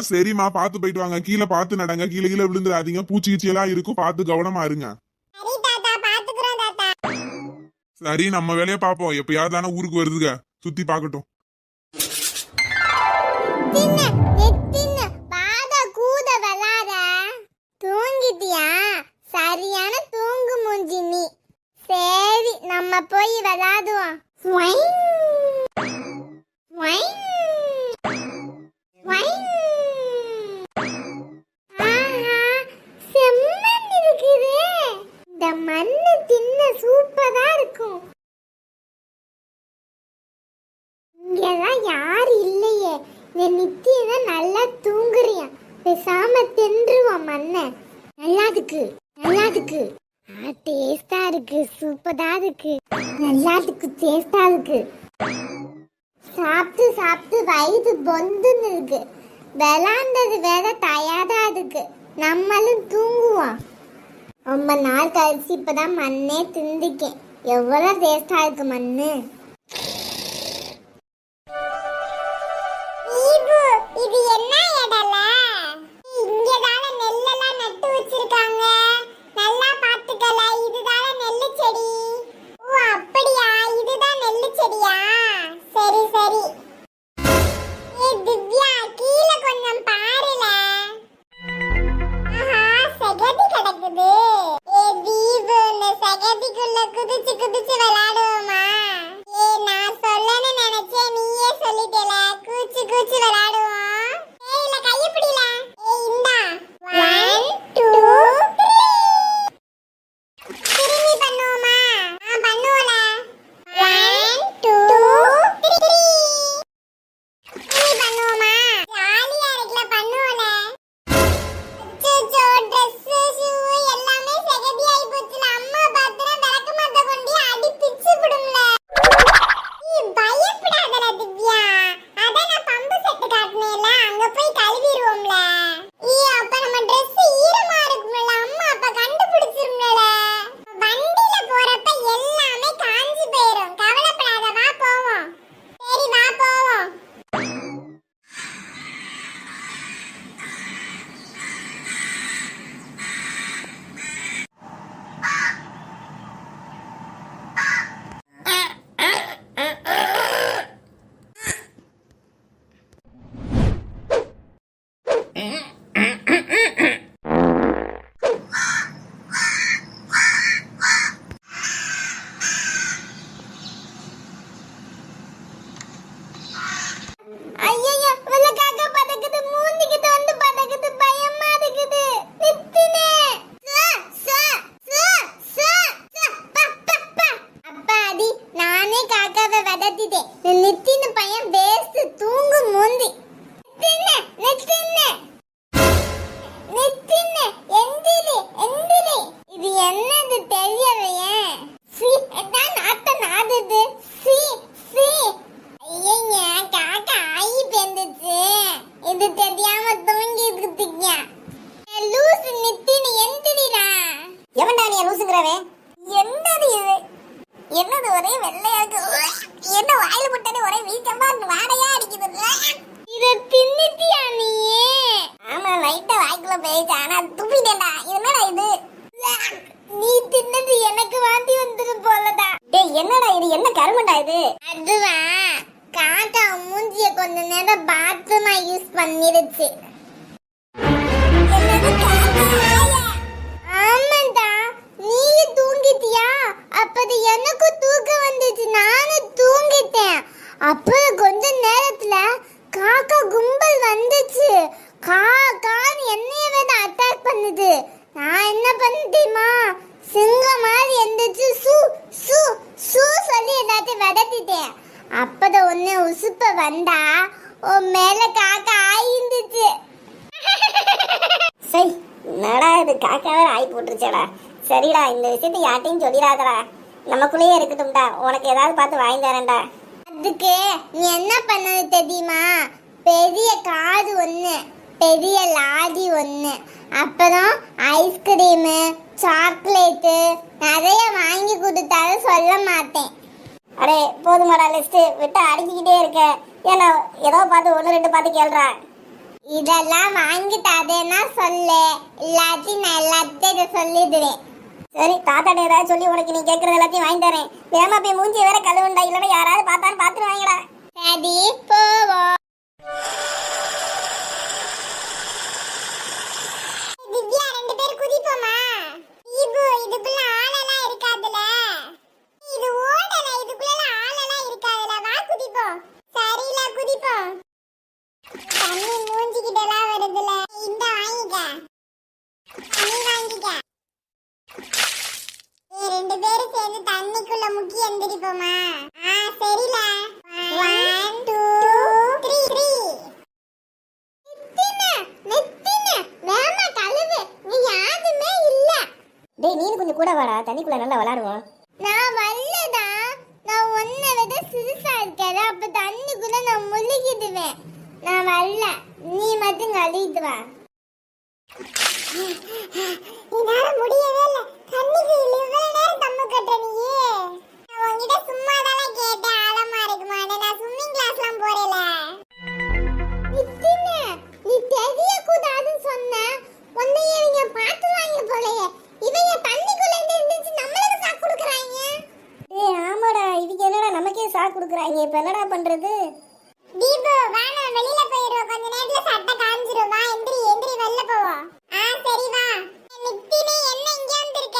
சரிம்மா, பார்த்து போயிட்டு வாங்க. கீழே பார்த்து நடங்க, கீழே கீழே விழுந்துடாதீங்க. பூச்சி கீச்சி எல்லாம் இருக்கும், பார்த்து கவனமா இருங்க. சரி தாத்தா, பாத்துக்கிறோம் தாத்தா. சரி, நம்ம வேலையை பார்ப்போம். எப்பயாவது தானே ஊருக்கு வருதுங்க, சுத்தி பார்க்கட்டும். சரியான தூங்கு மூஞ்சி நீ. சரி, நம்ம போய் விளையாடுவோம். செம்மண் இருக்குது. இந்த மண்ணு தின்ன சூப்பரா இருக்கும். இங்கதான் யாரு இல்லையே. இந்த நித்தியதான் நல்லா தூங்குறியா. பேசாம தின்றுவோம் மண்ணை. நல்லா இருக்கு, நல்லா இருக்கு, டேஸ்டா இருக்கு, சூப்பரா இருக்கு, நல்லா இருக்கு, டேஸ்டா இருக்கு. சாப்பிட்டு சாப்பிட்டு வயிறு பொந்துன்னு இருக்கு. விளாண்டது வேற டயர்டா இருக்கு. நம்மளும் தூங்குவோம். ரொம்ப நாள் கழிச்சு இப்பதான் மண்ணே திந்திக்கேன். எவ்வளவு டேஸ்டா இருக்கு மண்ணு. இது என்ன இடல? இங்கதான நெல்லெல்லாம் நட்டு வச்சிருக்காங்க. நல்லா பாத்துக்கல. இதுதான நெல்லு செடி. ஓ அப்படியா, இதுதான் நெல்லு செடியா? சரி சரி. ஏ திவ்யா, கீழே கொஞ்சம் பாருல. ஆஹா, சகதி கிடக்குது. ஏ தீபு, இந்த சகதிக்குள்ள குதிச்சு குதிச்சு விளையாடுவோமா? ஏ நான் சொல்லணும்னு நினைச்சேன், நீயே சொல்லிட்டல. கூச்சு கூச்சு விளையாடுவோம். ஏய் இல்ல, கைய பிடில. ஏய் இந்தா. 1 2 திரும்பி பண்ணுவோமா? பண்ணுவோல. 1 2 3 திரும்பி பண்ணுவோமா? ஜாலியா இருக்குல, பண்ணுவோல. அச்சச்சோ, Dress shoe எல்லாமே சகதி ஆயி போச்சுல. அம்மா பாத்துற விளக்கு மாத்த கொண்டு அடி பிச்சு விடும்ல. நீ பயப்படாதடா திவ்யா. அத நான் பம்பு செட் காட்டுனேல, அங்க போய் கழுவிடுவோம்ல. அப்ப நம்ம Dress ஈரமா இருக்கும்ல, அம்மா அப்ப கண்டுபிடிச்சிரும்ல. வண்டில போறப்ப எல்லாமே காஞ்சி போயிடும். கவலைப்படாத, வா போவோம். சரி வா போவோம். ஐயையோ, வெள்ளக்காக்கா பதக்குது, மூஞ்சிக்கிட்ட வந்து பதக்குது, பயமா இருக்குது. நித்துனே. அப்பாடி, நானே காக்காவை விதத்திட்டேன். நித்தின்னு பையன் வேஸ்ட், தூங்கு மூந்தி. நித்தின்னு, நித்தின்னு, நித்தின்னு, எந்திரி, எந்திரி. இது என்னது தெரியலையே. சீ, எதான் நாட்டம் நாடுது. சீ, சீ. ஐயங்க, காக்கா ஆயி பேந்துச்சு. இது தெரியாம தூங்கி இருக்குதுங்க. லூசு நித்தின்னு, எந்திரிடா. எவன்டா நீ லூசுங்கறவே? என்னது இது? என்னது ஒரே வெள்ளையா இருக்கு? என்ன வாயில போட்டானே ஒரே வீக்கமா வாடையா அடிக்குது. இத தின்னுட்டியா நீயே? ஆமா, லைட்டா வாய்க்குள்ள போயிடுச்சு. ஆனா துப்பிட்டேன்டா. என்னடா இது? நீ தின்னது எனக்கு வாந்தி வந்துரும் போலடா. டேய் என்னடா இது? என்ன கருமண்டா இது? அதுவா, காக்கா மூஞ்சிய கொஞ்ச நேரம் பாத்ரூமா யூஸ் பண்ணிருச்சு. என்னது காக்காயா? ஆமாண்டா, நீயே தூங்கிட்டியா? அப்பது எனக்கு தூக்கம் வந்துச்சு, நானும் தூங்கிட்டேன். அப்புறம் கொஞ்ச நேரத்துல காக்கா கும்பல் வந்துச்சு. காக்கான்னு என்னைய வேற அட்டாக் பண்ணுது. நான் என்ன பண்ணிட்டேமா, சிங்கம் மாதிரி எந்திரிச்சு சூ சூ சூ சொல்லி எல்லாத்தையும் விடத்திட்டேன். அப்பதான் ஒன்னு உசுப்ப வந்தா உன் மேல காக்கா ஆயிருந்துச்சு. சரி, என்னடா இது? காக்கா வேற ஆயி போட்டுருச்சேடா. சரிடா, இந்த விஷயத்தை யார்ட்டையும் சொல்லிடாதடா. நமக்குள்ளேயே இருக்கட்டும்டா. உனக்கு ஏதாவது பார்த்து வாங்கி தரேன்டா. அதுக்கு நீ என்ன பண்ணது தெரியுமா? பெரிய காது ஒன்று, பெரிய லாரி ஒன்று, அப்புறம் ஐஸ்கிரீமு, சாக்லேட்டு நிறைய வாங்கி கொடுத்தாலும் சொல்ல மாட்டேன். அடே போதுமாடா, லிஸ்ட் விட்டு அடிக்கிட்டே இருக்க. ஏன்னா ஏதோ பார்த்து 1 2 பார்த்து கேள்றா. இதெல்லாம் வாங்கி தரேன்னா சொல்லு, இல்லாட்டி நான் எல்லாத்தையும் சொல்லிடுவேன். சரி, தாத்தாட்ட ஏதாவது சொல்லி உனக்கு நீ கேட்கறது எல்லாத்தையும் வாங்கி தரேன். வேமா போய் மூஞ்சி வேற கழுவுண்டா, இல்லைன்னா யாராவது பார்த்தான்னு பார்த்துட்டு வாங்கடா. சரி போவோம். திவ்யா, 2 பேர் குதிப்போமா? இபு, இதுக்குள்ள ஆளெல்லாம் இருக்காதுல. இது ஓடல, இதுக்குள்ள ஆளெல்லாம் இருக்காதுல. வா குதிப்போம். சரில, குதிப்போம். தண்ணி மூஞ்சிக்கிட்டலாம் வருதுல. இந்த வாங்கிக்க, தண்ணி வாங்கிக்க. 2 பேரும் சேர்ந்து தண்ணிக்குள்ள முக்கி எந்திரிப்போமா? சரில. 1 2 3 நித்தின, நித்தின. கூட வாடா, தண்ணிக்குள்ள நல்லா விளையாடுவோம். நான் வரலடா. நான் ஒன்ன விட சிறுசா இருக்கேன். அப்ப தண்ணிக்குள்ள நான் முழுகிடுவேன். நான் வரல. நீ மட்டும் கழுவிட்டு வா. என்னால முடியவே இல்ல. தண்ணிக்கு இவ்வளவு நேரம் தம்மு கட்ட நீயே. நான் உன்கிட்ட சும்மா தானே கேட்டேன், ஆழமா இருக்குமான்னு. நான் ஸ்விம்மிங் கிளாஸ்லாம் போறேல. நித்தினே, நீ தெரிய கூடாதுன்னு சொன்ன. உன்னைய இவங்க பாத்துவாங்க போலயே. இவங்க தண்ணிக்குள்ள இருந்து நம்மளுக்கு சாக்கு கொடுக்குறாங்க. ஆமாடா, இதுக்கு என்னடா நமக்கே சாக்கு கொடுக்குறாங்க. இப்ப என்னடா பண்றது? தீபு வாங்க, வெளியில போயிடுவோம். கொஞ்ச நேரத்துல சட்டை காஞ்சிரும். வா, எந்திரி எந்திரி, வெளில போவோம். சரி வா. நித்தினே, என்ன இங்க வந்திருக்க?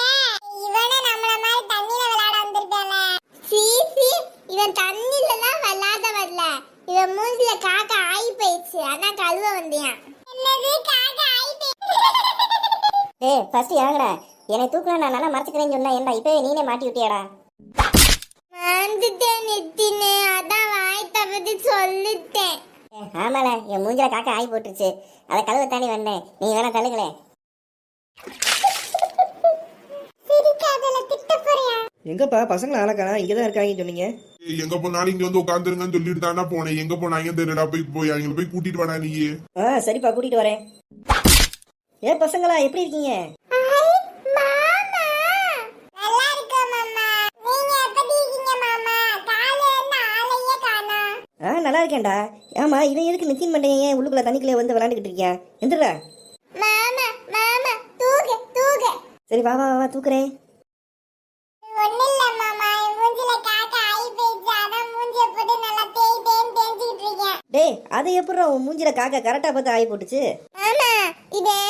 இவனே நம்மள மாதிரி தண்ணியில விளையாட வந்திருக்கானே. சீசி, இவன் தண்ணிலலாம் விளையாட வரல. இவன் மூஞ்சில காக்கா ஆயி போயிடுச்சு. அதான் கழுவ வந்தியான். என்னது காக்கா ஆயி டேய் ஃபர்ஸ்ட் இறங்குடா. என்னை தூக்குனா நான் நல்லா மறைச்சிக்கிறேன்னு சொன்னா ஏன்டா இப்பவே நீனே மாட்டி விட்டியாடா? வந்துட்டேன் நித்தினே. அதான் வாய் தப்பது சொல்லிட்டேன். ஆமால, என் மூஞ்சில காக்கா ஆகி போட்டுருச்சு. அதை கழுவ தாண்டி வந்தேன். நீ வேணா தள்ளுங்களே. சிரிக்காதல, திட்ட போறியா? எங்கப்பா பசங்களை ஆளக்கானா இங்கே தான் இருக்காங்கன்னு சொன்னீங்க. எங்க போனாலும் இங்க வந்து உட்காந்துருங்கன்னு சொல்லிட்டு தானே போனேன். எங்க போனாங்க தெரியலடா. போய் அவங்களை போய் கூட்டிட்டு வாடா நீ. சரிப்பா கூட்டிட்டு வரேன். ஏ பசங்களா எப்படி இருக்கீங்க? மாமா நல்லா இருக்கேன் மாமா. நீங்க எப்படி இருக்கீங்க மாமா? காலையில இருந்து ஆளையே காணோம். நல்லா இருக்கேன்டா. ஆமா இவன் எதுக்கு நித்தின் மண்டையன் ஏன் உள்ளுக்குள்ள தண்ணிக்குள்ளே வந்து விளையாண்டுக்கிட்டு இருக்கியா? எந்திரா. மாமா மாமா தூக்கு தூக்கு. சரி வா வா வா தூக்குறேன். ஒண்ணு இல்ல மாமா, என் மூஞ்சில காக்கா ஆயி போயிடுச்சு. அதான் மூஞ்சிய போட்டு நல்லா தேய்ச்சிக்கிட்டு இருக்கேன். டேய் அதை எப்படிடா உன் மூஞ்சில காக்கா கரெக்டாக பார்த்து ஆகி போட்டுச்சு? மாமா இவன்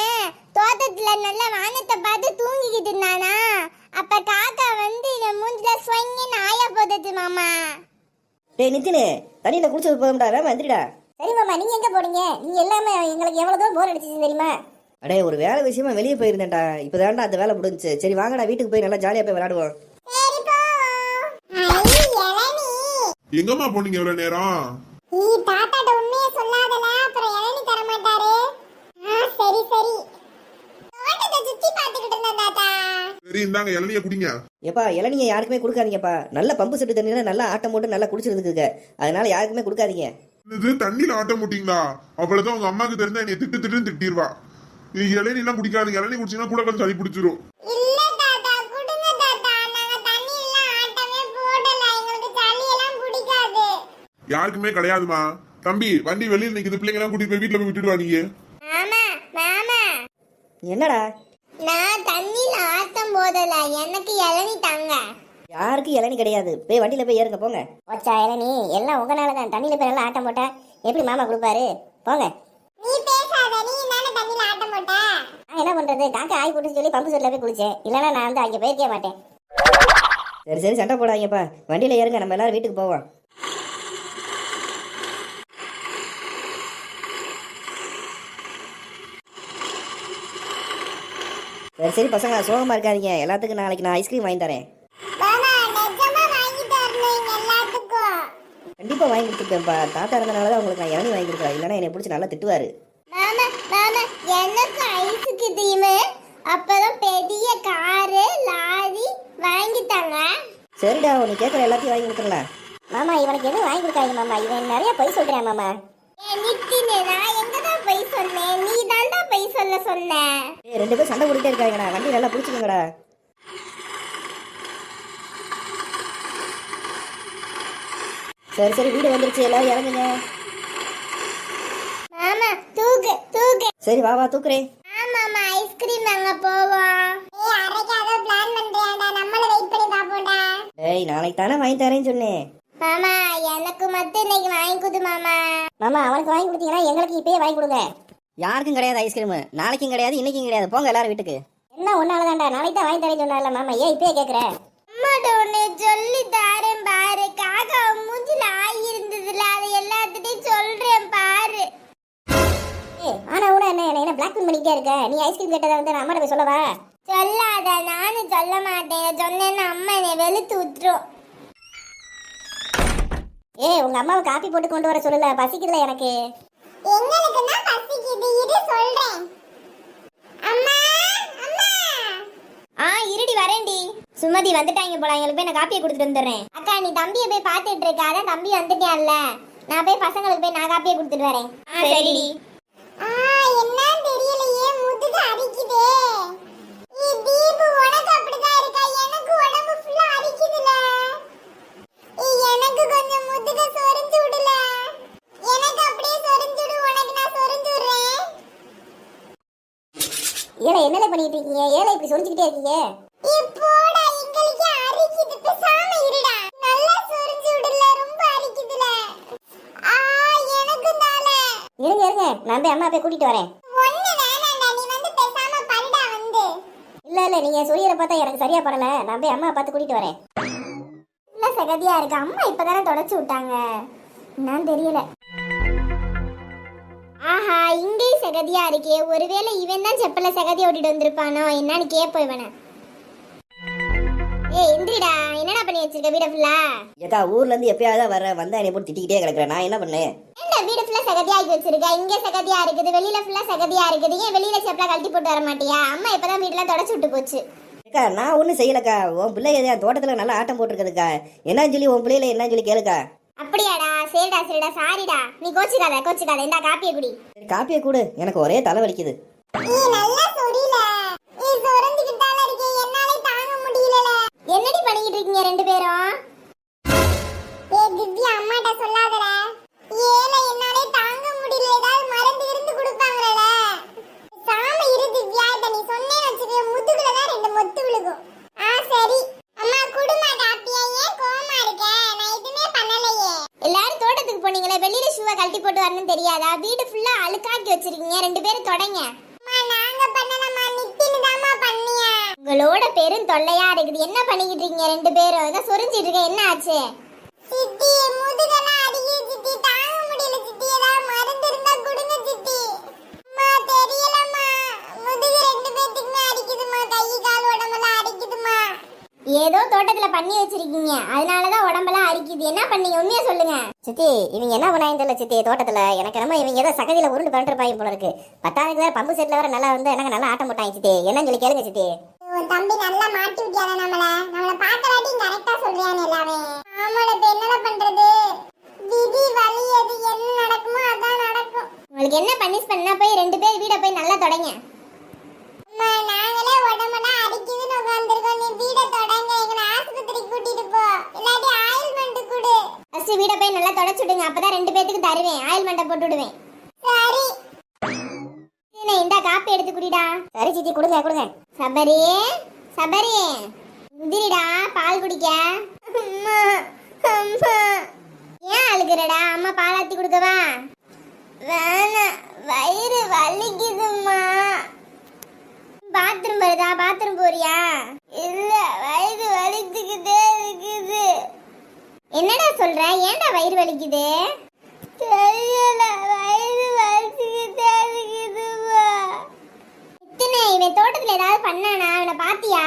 தோட்டத்துல நல்ல வானத்தை பார்த்து தூங்கிக்கிட்டு இருந்தானா. அப்ப காக்கா வந்து இவன் மூஞ்சில ஸ்வங்கின்னு ஆய போட்டுச்சு மாமா. டேய் நித்தினு, தண்ணியில் குளிச்சது போதும்டா, வேமா எந்திரிடா. சரி மாமா, நீங்க எங்க போறீங்க? நீங்க எல்லாமே எங்களுக்கு எவ்வளவு தூரம் போர் அடிச்சிச்சு தெரியுமா? அடே ஒரு வேலை விஷயமா வெளியே போயிருந்தேன்டா. இப்போதான்டா அந்த வேலை முடிஞ்சுச்சு. சரி வாங்கடா வீட்டுக்கு போய் நல்லா ஜாலியாக போய் விளையாடுவோம். சரி போ. ஐ இளநீ. எங்கம்மா போனீங்க இவ்வளவு நேரம்? நீ தாத்தாட்ட உண்மையை சொல்லாதல, அப்புறம் இளநீ தர மாட்டாரு. சரி சரி. தோட்டத்தை சுத்தி பார்த்துக்கிட்டு இருந்தேன் தாத்தா. சரி இந்தாங்க இளநிய குடிங்க. எப்பா இளநியை யாருக்குமே கொடுக்காதீங்கப்பா. நல்ல பம்பு செட்டு தண்ணியில் நல்லா ஆட்டம் போட்டு நல்லா குடிச்சிருந்துக்குங்க. அதனால யாருக்குமே கொடுக்காதீங்க. இது தண்ணியில ஆட்ட மாட்டீங்களா? அவ்வளவுதான் உங்க அம்மாக்கு தெரிஞ்சா என்னை திட்டுன்னு திட்டிடுவா. நீ இளநீ எல்லாம் குடிக்காது. இளநீ குடிச்சீங்கன்னா கூட கொஞ்சம் சளி பிடிச்சிரும். இல்ல தாத்தா, குடுங்க தாத்தா. நாங்க தண்ணி எல்லாம் ஆட்டமே போடல. எங்களுக்கு சளி எல்லாம் பிடிக்காது. யாருக்குமே கிடையாதுமா. தம்பி வண்டி வெளியில நிக்குது. பிள்ளைங்க எல்லாம் கூட்டிட்டு போய் வீட்டுல போய் விட்டுட்டு வா நீங்க. மாமா மாமா, என்னடா? நான் தண்ணியில ஆட்டம் போடல. எனக்கு இளநீ தாங்க. யாருக்கும் இளநீ கிடையாது. போய் வண்டியில் போய் ஏறுங்க போங்க. வச்சா இளநீ எல்லாம் உங்களால தான். தண்ணியில போய் நல்லா ஆட்டம் போட்டா எப்படி மாமா கொடுப்பாரு? போங்க. நீ பேசாத. நீ தானே தண்ணியில ஆட்டம் போட்ட. நான் என்ன பண்றது? காக்கா ஆகி போட்டுன்னு சொல்லி பம்பு செட்ல போய் குளிச்சேன். இல்லைன்னா நான் வந்து அங்கே போயிருக்கே மாட்டேன். சரி சரி சண்டை போடாதீங்கப்பா. வண்டியில் ஏறுங்க, நம்ம எல்லாரும் வீட்டுக்கு போவோம். சரி சரி பசங்க சோகமாக இருக்காதீங்க. எல்லாத்துக்கும் நாளைக்கு நான் ஐஸ்கிரீம் வாங்கி தரேன். மாமா நிஜமா வாங்கி தரணும் எங்க எல்லாத்துக்கும். கண்டிப்பாக வாங்கி கொடுத்துருப்பேன்ப்பா. தாத்தா இருந்தனால தான் உங்களுக்கு நான் இளநீ வாங்கி கொடுக்குறேன். இல்லைன்னா என்னை பிடிச்சி நல்லா திட்டுவார். மாமா மாமா, எனக்கு ஐஸுக்கு தீமு, அப்புறம் பெரிய காரு லாரி வாங்கிட்டாங்க. சரிடா நீ கேட்குற எல்லாத்தையும் வாங்கி கொடுத்துடலாம். மாமா இவனுக்கு எதுவும் வாங்கி கொடுக்காதீங்க மாமா. இவன் நிறைய பொய் சொல்றான் மாமா. நித்தினே, நான் எங்கதான் போய் சொன்னேன்? நீ தாண்டா போய் சொல்ல சொன்ன. ரெண்டு பேரும் சண்டை போட்டுட்டே இருக்காங்கடா. வண்டி நல்லா பிடிச்சிக்கோங்கடா. சரி சரி வீடு வந்துருச்சு, எல்லாரும் இறங்குங்க. மாமா தூக்கு தூக்கு. சரி வா வா தூக்குறேன். மாமா ஐஸ்கிரீம் வாங்க போவோம். ஏய் அரைக்காத பிளான் பண்றியாடா? நம்மள வெயிட் பண்ணி பாப்போம்டா. ஏய் நாளைக்கு தானே வாங்கி தரேன்னு சொன்னேன். மாமா எனக்கு மட்டும் இன்னைக்கு வாங்கி கொடு மாமா. மாமா அவனுக்கு வாங்கி கொடுத்தீங்கன்னா எங்களுக்கு இப்பயே வாங்கி கொடுங்க. யாருக்கும் கிடையாது ஐஸ்கிரீம். நாளைக்கும் கிடையாது, இன்னைக்கும் கிடையாது. போங்க எல்லாரும் வீட்டுக்கு. என்ன ஒன்னால தான்டா. நாளைக்கு தான் வாங்கி தரேன்னு சொன்னால மாமா. ஏன் இப்பயே கேட்குற? அம்மாட்ட உன்னை சொல்லி தாரேன் பாரு. காக்கா மூஞ்சில ஆகி இருந்ததுல அதை எல்லாத்துட்டையும் சொல்றேன் பாரு. ஆனா கூட என்ன பிளாக்மெயில் பண்ணிக்கிட்டே இருக்க? நீ ஐஸ்கிரீம் கேட்டதை வந்து நான் அம்மாட்ட போய் சொல்லவா? சொல்லாத. நானும் சொல்ல மாட்டேன். சொன்னேன்னா அம்மா என்னை வெளுத்து விட்டுரும். உங்க அம்மாவை காப்பி போட்டு கொண்டு வர சொல்லல. பசிக்குதுல எனக்கு. எங்களுக்கு தான் பசிக்குது. இது சொல்றேன். அம்மா அம்மா. இருடி வரேன்டி. சுமதி வந்துட்டாங்க போல, எங்களுக்கு போய் நான் காப்பியை கொடுத்துட்டு வந்துடுறேன். அக்கா நீ தம்பியை போய் பார்த்துட்டு இருக்க, அதான் தம்பி வந்துட்டான்ல, நான் போய் பசங்களுக்கு போய் நான் காப்பியை கொடுத்துட்டு வரேன். சரிடி. என்ன தெரியலையே, முதுகு அரிக்குதே. தீபு உனக்கு அப்படிதான் இருக்கா? எனக்கு உடம்பு ஃபுல்லா அரிக்குதுல. எனக்கு கொஞ்சம் முதுக சொரிஞ்சு விடல. எனக்கு அப்படியே சொரிஞ்சு விடு, உனக்கு நான் சொரிஞ்சு விடுறேன். ஏழை என்னல பண்ணிட்டு இருக்கீங்க? ஏழை இப்படி சொரிஞ்சுக்கிட்டே இருக்கீங்க. இப்போடா எங்களுக்கு அரிக்குது, பேசாம இருடா. நல்லா சொரிஞ்சு விடல, ரொம்ப அரிக்குதுல. எனக்கு தான. இருங்க நான் போய் அம்மா போய் கூட்டிட்டு வரேன். ஒண்ணு வேணாம்டா, நீ வந்து பேசாம படுடா வந்து. இல்ல நீங்க சொரியற பார்த்தா எனக்கு சரியா படல, நான் போய் அம்மா பார்த்து கூட்டிட்டு வரேன். இல்ல சகதியா இருக்கு, அம்மா இப்பதானே தொடச்சு விட்டாங்க, நான் தெரியல. ஆஹா இங்கேயும் சகதியா இருக்கே, ஒருவேளை இவன் தான் செப்பல சகதியா ஓட்டிட்டு வந்திருப்பானோ என்னன்னு கேப்போம் இவனை. எந்திரிடா, என்னடா பண்ணி வச்சிருக்க வீட ஃபுல்லா? ஏக்கா ஊர்ல இருந்து எப்பயாவது வர வந்தா என்னை போட்டு திட்டிக்கிட்டே கிடக்குறேன், நான் என்ன பண்ணேன்? என்ன வீடு ஃபுல்லா சகதியா ஆக்கி வச்சிருக்க? இங்க சகதியா இருக்குது, வெளியில ஃபுல்லா சகதியா இருக்குது. ஏன் வெளியில செப்பலா கழட்டி போட்டு வர மாட்டியா? அம்மா இப்பதான் வீட்டுல தொடச்சு விட்டு போச்சு. ஏக்கா நான் ஒன்றும் செய்யலக்கா, உன் பிள்ளை என் தோட்டத்துல நல்லா ஆட்டம் போட்டுருக்குதுக்கா, என்னன்னு சொல்லி உன் பிள்ளையில என்னன்னு சொல்லி கேளுக்கா. அப்படியாடா, சரிடா சாரிடா, நீ கோச்சிக்காத, இந்த காப்பியை குடி. சரி காப்பியை கூடு, எனக்கு ஒரே தலை வலிக்குது. நீ நல்லா சொரியல, நீ சொரஞ்சுக்கிட்டால இருக்கே, என்னாலே தாங்க முடியல. என்னடி பண்ணிக்கிட்டு இருக்கீங்க ரெண்டு பேரும்? திவ்யா அம்மாட்ட சொல்லாதல, ஏல என்னாலே தாங்க முடியல, ஏதாவது மருந்து இருந்து கொடுப்பாங்கல. சாம இரு திவ்யா, இத நீ சொன்னேன்னு வச்சுக்க, முதுகுல தான் ரெண்டு மொத்து விழுகும். சரி அம்மா குடுமா காப்பியா, ஏன் கோவமா இருக்க? நான் எதுவுமே பண்ணலையே. எல்லாரும் தோட்டத்துக்கு போனீங்களே, வெளியில ஷூவை கழட்டி போட்டு வரணும்னு தெரியாதா? வீடு ஃபுல்லா அழுக்காக்கி வச்சிருக்கீங்க, ரெண்டு பேரும் தொடங்க. நாங்க பண்ணலமா, நித்தினு தாமா பண்ணியா. உங்களோட பெரும் தொல்லையா இருக்குது, என்ன பண்ணிக்கிட்டு இருக்கீங்க ரெண்டு பேரும்? இத சொரிஞ்சிட்டு இருக்க, என்ன ஆச்சு? சித்தி முதுகெல்லாம் அடிக்குது சித்தி, தாங்க முடியல சித்தி, ஏதாவது மருந்து இருந்தா கொடுங்க சித்தி. அம்மா தெரியலம்மா, முதுகு ரெண்டு பேத்துக்குமே அடிக்குதுமா, கை கால் உடம்பெல்லாம் அடிக்குதுமா. ஏதோ தோட்டத்துல பண்ணி வச்சிருக்கீங்க, அதனாலதான் உடம்பெல்லாம் அரிக்குது. என்ன பண்ணீங்க உண்மையா சொல்லுங்க. சித்தி இவங்க என்ன பண்ணாங்க தெரியல சித்தி, தோட்டத்துல எனக்கு என்னமோ இவங்க ஏதோ சகதியில உருண்டு பரண்டுருப்பாங்க போல இருக்கு. பத்தாவதுக்கு வேற பம்பு செட்ல வேற நல்லா வந்து எனக்கு நல்லா ஆட்டம் போட்டாங்க சித்தி, என்னன்னு சொல்லி கேளுங்க சித்தி. உன் தம்பி நல்லா மாட்டி விட்டியானே நம்மள பாக்கலாட்டி கரெக்டா சொல்றியானே எல்லாமே. ஆமாட, இப்ப என்னடா பண்றது? விதி வலி, அது என்ன நடக்குமோ அதான் நடக்கும். உங்களுக்கு என்ன பனிஷ் பண்ணா போய் ரெண்டு பேர் வீட போய் நல்லா தொடங்க. அம்மா நாங்களே உடம்பெல்லாம் அரிக்குதுன்னு உட்கார்ந்திருக்கோம், நீ வீட தொடங்க, எங்களை ஆஸ்பத்திரிக்கு கூட்டிட்டு போ, இல்லாட்டி ஆயில்மெண்ட் கொடு. ஃபர்ஸ்ட் வீட போய் நல்லா தொடச்சுடுங்க, அப்பதான் ரெண்டு பேத்துக்கு தருவேன், ஆயில்மெண்ட்டை போட்டு விடுவேன். சரி இந்த காப்பி எடுத்து குடிடா. சரி சித்தி கொடுங்க. சபரி முந்திரிடா, பால் குடிக்க. அம்மா ஏன் அழுகுறடா? அம்மா பால் ஆத்தி கொடுக்கவா? வேணாம், வயிறு வலிக்குதும்மா. பாத்ரூம் வருதா? பாத்ரூம் போறியா? இல்ல, வயிறு வலிச்சுக்கிட்டே இருக்குது. என்னடா சொல்ற? ஏன்டா வயிறு வலிக்குது? தெரியல, வயிறு வலிச்சுக்கிட்டே இருக்குதுமா. இத்தனை இவன் தோட்டத்துல ஏதாவது பண்ணானா? அவனை பாத்தியா?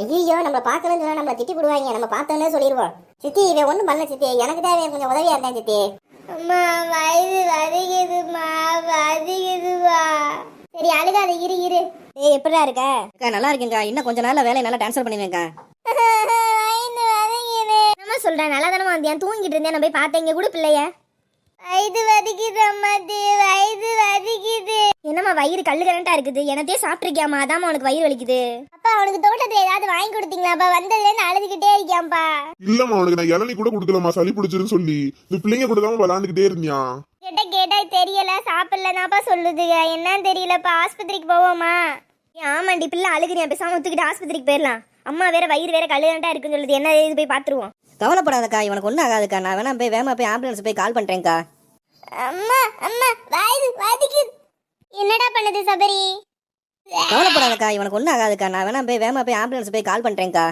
ஐயோ நம்ம பார்க்கலன்னு சொன்னா நம்மள திட்டி போடுவாங்க, நம்ம பார்த்தோன்னே சொல்லிடுவோம். சித்தி இவன் ஒன்றும் பண்ணல சித்தி, எனக்கு தான் இவன் கொஞ்சம் உதவியா இருந்தேன் சித்தி. அம்மா வயிறு வலிக்குதுமா, வலிக்குதுமா. சரி அழுகாத, இரு. ஏய் எப்படிடா இருக்க? அக்கா நல்லா இருக்கேங்க்கா, இன்னும் கொஞ்ச நாள்ல வேலையை நல்லா ட்ரான்ஸ்ஃபர் பண்ணிடுவேங்க்கா. அம்மா சொல்றேன், நல்லா தானே வந்தியான், தூங்கிட்டு இருந்தேன், நான் போய் பார்த்தேன், இங்க கூட பிள்ளைய. வயிறு வலிக்குது அம்மா, வயிறு வலிக்குது. என்னம்மா வயிறு கல்லு கரண்டா இருக்குது, எனத்தையே சாப்பிட்டுருக்கியாமா, அதாம்மா உனக்கு வயிறு வலிக்குது. அப்பா அவனுக்கு தோட்டத்துல ஏதாவது வாங்கி கொடுத்தீங்களாப்பா? வந்ததுல இருந்து அழுதுகிட்டே இருக்கியாம்பா. இல்லம்மா, உனக்கு நான் இளநீ கூட கொடுக்கலமா, சளி பிடிச்சிருன்னு சொல்லி இந்த பிள்ளைங்க கூட தான் விளாண்டுக்கிட்டே இருந்தியா. கேட்டா தெரியல, சாப்பிடலனாப்பா சொல்லுதுங்க, என்னன்னு தெரியலப்பா. ஆஸ்பத்திரிக்கு போவோமா? ஆமாண்டி, பிள்ளை அழுகுறியா, பேசாம ஒத்துக்கிட்டு ஆஸ்பத்திரிக்கு போயிடலாம். அம்மா வேற வயிறு வேற கல்லுகண்டா இருக்குன்னு சொல்லுது, என்ன இது போய் பாத்துருவோம். கவலைப்படாதக்கா, இவனுக்கு ஒன்றும் ஆகாதுக்கா, நான் வேணா போய் வேமா போய் ஆம்புலன்ஸ் போய் கால் பண்றேன்க்கா. அம்மா வயிறு வலிக்குது. என்னடா பண்ணுது சபரி? கவலைப்படாதக்கா, இவனுக்கு ஒன்றும் ஆகாதுக்கா, நான் வேணா போய் வேமா போய் ஆம்புலன்ஸ் போய் கால் பண்றேன்க்கா.